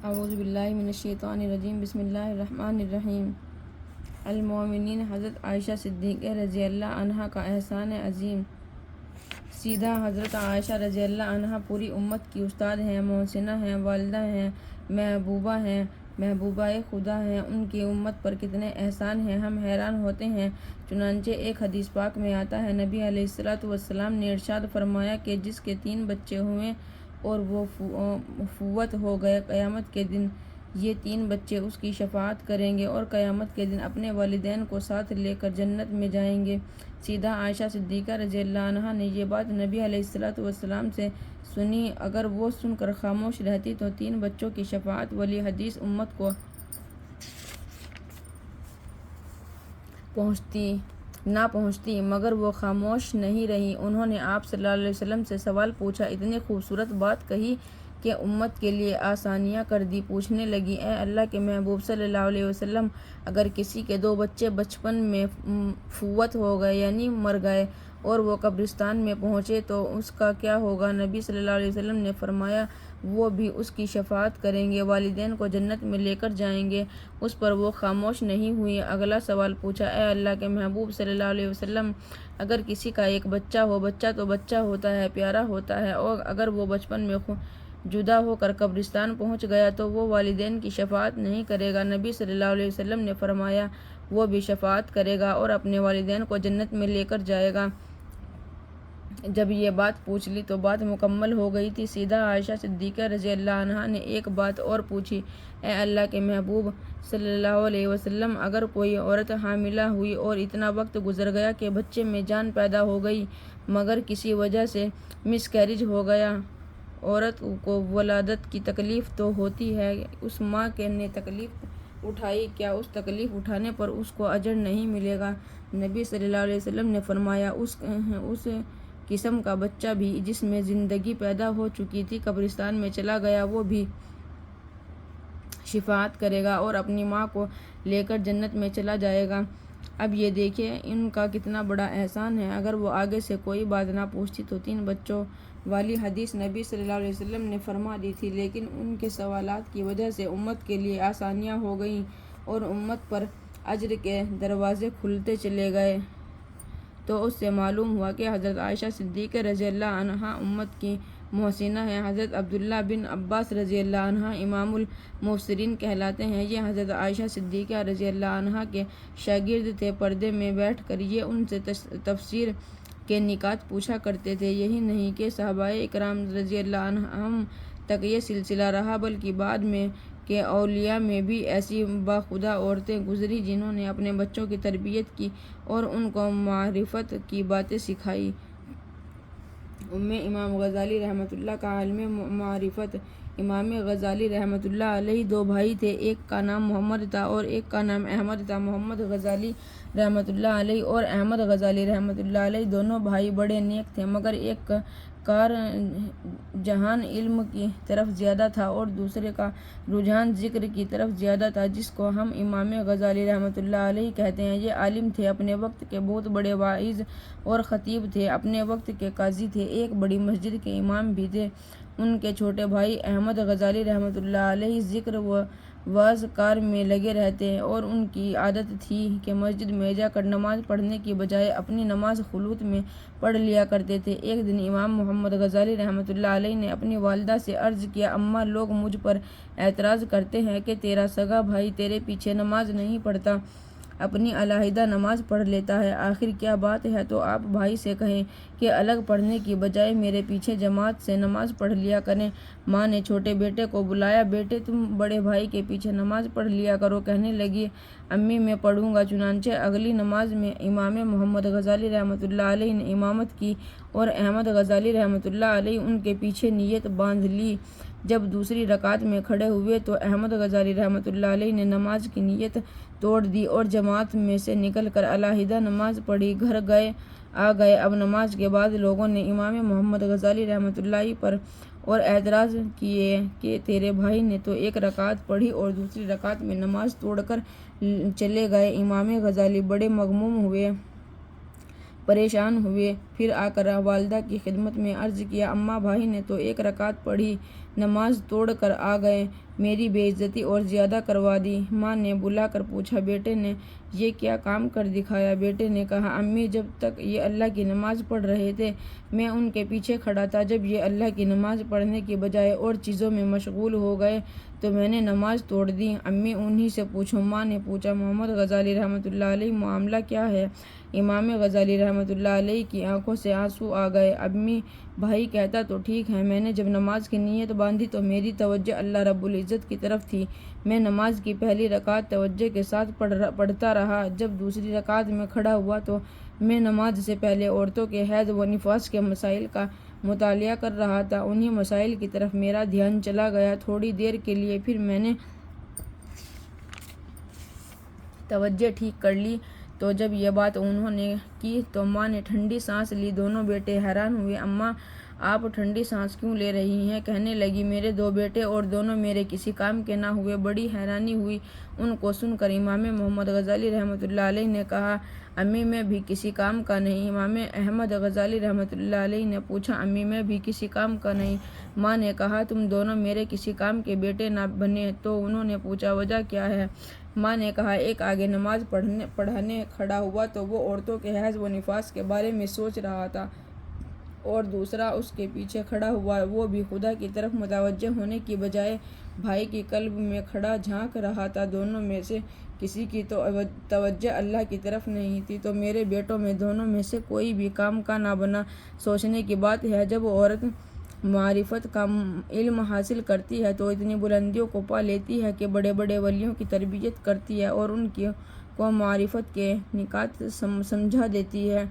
اعوذ باللہ من الشیطان الرجیم بسم اللہ الرحمن الرحیم۔ المومنین حضرت عائشہ صدیقہ رضی اللہ عنہا کا احسان عظیم۔ سیدہ حضرت عائشہ رضی اللہ عنہا پوری امت کی استاد ہیں، محسنہ ہیں، والدہ ہیں، محبوبہ ہیں، محبوبہ خدا ہیں۔ ان کی امت پر کتنے احسان ہیں، ہم حیران ہوتے ہیں۔ چنانچہ ایک حدیث پاک میں آتا ہے، نبی علیہ السلام نے ارشاد فرمایا کہ جس کے 3 بچے ہوئے اور وہ فوت ہو گئے، قیامت کے دن یہ 3 بچے اس کی شفاعت کریں گے اور قیامت کے دن اپنے والدین کو ساتھ لے کر جنت میں جائیں گے۔ سیدہ عائشہ صدیقہ رضی اللہ عنہا نے یہ بات نبی علیہ السلام سے سنی۔ اگر وہ سن کر خاموش رہتی تو 3 بچوں کی شفاعت والی حدیث امت کو نہ پہنچتی، مگر وہ خاموش نہیں رہی۔ انہوں نے آپ صلی اللہ علیہ وسلم سے سوال پوچھا، اتنی خوبصورت بات کہی کہ امت کے لیے آسانیاں کر دی۔ پوچھنے لگی، اے اللہ کے محبوب صلی اللہ علیہ وسلم، اگر کسی کے 2 بچے بچپن میں فوت ہو گئے یعنی مر گئے اور وہ قبرستان میں پہنچے تو اس کا کیا ہوگا؟ نبی صلی اللہ علیہ وسلم نے فرمایا، وہ بھی اس کی شفاعت کریں گے، والدین کو جنت میں لے کر جائیں گے۔ اس پر وہ خاموش نہیں ہوئی۔ اگلا سوال پوچھا، اے اللہ کے محبوب صلی اللہ علیہ وسلم، اگر کسی کا ایک بچہ ہو، بچہ تو بچہ ہوتا ہے، پیارا ہوتا ہے، اور اگر وہ بچپن میں جدا ہو کر قبرستان پہنچ گیا تو وہ والدین کی شفاعت نہیں کرے گا؟ نبی صلی اللہ علیہ وسلم نے فرمایا، وہ بھی شفاعت کرے گا اور اپنے والدین کو جنت میں لے کر جائے گا۔ جب یہ بات پوچھ لی تو بات مکمل ہو گئی تھی۔ سیدہ عائشہ صدیقہ رضی اللہ عنہا نے ایک بات اور پوچھی، اے اللہ کے محبوب صلی اللہ علیہ وسلم، اگر کوئی عورت حاملہ ہوئی اور اتنا وقت گزر گیا کہ بچے میں جان پیدا ہو گئی مگر کسی وجہ سے مس کیریج ہو گیا، عورت کو ولادت کی تکلیف تو ہوتی ہے، اس ماں نے تکلیف اٹھائی، کیا اس تکلیف اٹھانے پر اس کو اجر نہیں ملے گا؟ نبی صلی اللہ علیہ وسلم نے فرمایا، اس قسم کا بچہ بھی جس میں زندگی پیدا ہو چکی تھی قبرستان میں چلا گیا، وہ بھی شفاعت کرے گا اور اپنی ماں کو لے کر جنت میں چلا جائے گا۔ اب یہ دیکھیں ان کا کتنا بڑا احسان ہے۔ اگر وہ آگے سے کوئی بات نہ پوچھتی تو 3 بچوں والی حدیث نبی صلی اللہ علیہ وسلم نے فرما دی تھی، لیکن ان کے سوالات کی وجہ سے امت کے لیے آسانیاں ہو گئیں اور امت پر اجر کے دروازے کھلتے چلے گئے۔ تو اس سے معلوم ہوا کہ حضرت عائشہ صدیقہ رضی اللہ عنہا امت کی محسنہ ہیں۔ حضرت عبداللہ بن عباس رضی اللہ عنہ امام المفسرین کہلاتے ہیں۔ یہ حضرت عائشہ صدیقہ رضی اللہ عنہا کے شاگرد تھے۔ پردے میں بیٹھ کر یہ ان سے تفسیر کے نکات پوچھا کرتے تھے۔ یہی نہیں کہ صحابہ اکرام رضی اللہ عنہم تک یہ سلسلہ رہا، بلکہ بعد میں کے اولیاء میں بھی ایسی باخدا عورتیں گزری جنہوں نے اپنے بچوں کی تربیت کی اور ان کو معرفت کی باتیں سکھائی۔ امام غزالی رحمۃ اللہ کا علم معرفت۔ امام غزالی رحمۃ اللہ علیہ 2 بھائی تھے، ایک کا نام محمد تھا اور ایک کا نام احمد تھا۔ محمد غزالی رحمۃ اللہ علیہ اور احمد غزالی رحمۃ اللہ علیہ دونوں بھائی بڑے نیک تھے، مگر ایک کا رجحان علم کی طرف زیادہ تھا اور دوسرے کا رجحان ذکر کی طرف زیادہ تھا، جس کو ہم امام غزالی رحمۃ اللہ علیہ کہتے ہیں۔ یہ عالم تھے، اپنے وقت کے بہت بڑے واعظ اور خطیب تھے، اپنے وقت کے قاضی تھے، ایک بڑی مسجد کے امام بھی تھے۔ ان کے چھوٹے بھائی احمد غزالی رحمۃ اللہ علیہ ذکر و واعظ کار میں لگے رہتے اور ان کی عادت تھی کہ مسجد میں جا کر نماز پڑھنے کی بجائے اپنی نماز خلوت میں پڑھ لیا کرتے تھے۔ ایک دن امام محمد غزالی رحمۃ اللہ علیہ نے اپنی والدہ سے عرض کیا، اماں، لوگ مجھ پر اعتراض کرتے ہیں کہ تیرا سگا بھائی تیرے پیچھے نماز نہیں پڑھتا، اپنی علیحدہ نماز پڑھ لیتا ہے، آخر کیا بات ہے؟ تو آپ بھائی سے کہیں کہ الگ پڑھنے کی بجائے میرے پیچھے جماعت سے نماز پڑھ لیا کریں۔ ماں نے چھوٹے بیٹے کو بلایا، بیٹے تم بڑے بھائی کے پیچھے نماز پڑھ لیا کرو۔ کہنے لگی، امی میں پڑھوں گا۔ چنانچہ اگلی نماز میں امام محمد غزالی رحمۃ اللہ علیہ نے امامت کی اور احمد غزالی رحمۃ اللہ علیہ ان کے پیچھے نیت باندھ لی۔ جب دوسری رکعت میں کھڑے ہوئے تو احمد غزالی رحمۃ اللہ علیہ نے نماز کی نیت توڑ دی اور جماعت میں سے نکل کر علیحدہ نماز پڑھی، گھر آ گئے۔ اب نماز کے بعد لوگوں نے امام محمد غزالی رحمۃ اللہ پر اور اعتراض کیے کہ تیرے بھائی نے تو 1 رکعت پڑھی اور دوسری رکعت میں نماز توڑ کر چلے گئے۔ امام غزالی بڑے مغموم ہوئے۔ پریشان ہوئے، پھر آ کر والدہ کی خدمت میں عرض کیا، اماں بھائی نے تو 1 رکعت پڑھی، نماز توڑ کر آ گئے، میری بے عزتی اور زیادہ کروا دی۔ ماں نے بلا کر پوچھا، بیٹے نے یہ کیا کام کر دکھایا؟ بیٹے نے کہا، امی جب تک یہ اللہ کی نماز پڑھ رہے تھے میں ان کے پیچھے کھڑا تھا، جب یہ اللہ کی نماز پڑھنے کی بجائے اور چیزوں میں مشغول ہو گئے تو میں نے نماز توڑ دی۔ امی انہی سے پوچھو۔ ماں نے پوچھا، محمد غزالی رحمۃ اللہ علیہ معاملہ کیا ہے؟ امام غزالی رحمۃ اللہ علیہ کی آنکھوں سے آنسو آ گئے۔ امی بھائی کہتا تو ٹھیک ہے، میں نے جب نماز کی نیت باندھی تو میری توجہ اللہ رب العزت کی طرف تھی، میں نماز کی پہلی رکعت توجہ کے ساتھ پڑھتا رہا، جب دوسری رکعت میں کھڑا ہوا تو میں نماز سے پہلے عورتوں کے حیض و نفاس کے مسائل کا مطالعہ کر رہا تھا، انہی مسائل کی طرف میرا دھیان چلا گیا تھوڑی دیر کے لیے، پھر میں نے توجہ ٹھیک کر لی تو جب یہ بات انہوں نے کی تو ماں نے ٹھنڈی سانس لی۔ دونوں بیٹے حیران ہوئے، اماں آپ ٹھنڈی سانس کیوں لے رہی ہیں؟ کہنے لگی، میرے 2 بیٹے اور دونوں میرے کسی کام کے نہ ہوئے۔ بڑی حیرانی ہوئی ان کو سن کر۔ امام محمد غزالی رحمۃ اللہ علیہ نے کہا، امی میں بھی کسی کام کا نہیں۔ امام احمد غزالی رحمۃ اللہ علیہ نے پوچھا، امی میں بھی کسی کام کا نہیں؟ ماں نے کہا، تم دونوں میرے کسی کام کے بیٹے نہ بنے تو انہوں نے پوچھا، وجہ کیا ہے؟ ماں نے کہا، ایک آگے نماز پڑھنے کھڑا ہوا تو وہ عورتوں کے حیض و نفاس کے بارے میں سوچ رہا تھا، اور دوسرا اس کے پیچھے کھڑا ہوا، وہ بھی خدا کی طرف متوجہ ہونے کی بجائے بھائی کی قلب میں کھڑا جھانک رہا تھا۔ دونوں میں سے کسی کی تو توجہ اللہ کی طرف نہیں تھی، تو میرے بیٹوں میں دونوں میں سے کوئی بھی کام کا نہ بنا۔ سوچنے کی بات ہے، جب عورت معرفت کا علم حاصل کرتی ہے تو اتنی بلندیوں کو پا لیتی ہے کہ بڑے بڑے ولیوں کی تربیت کرتی ہے اور ان کو معرفت کے نکات سمجھا دیتی ہے۔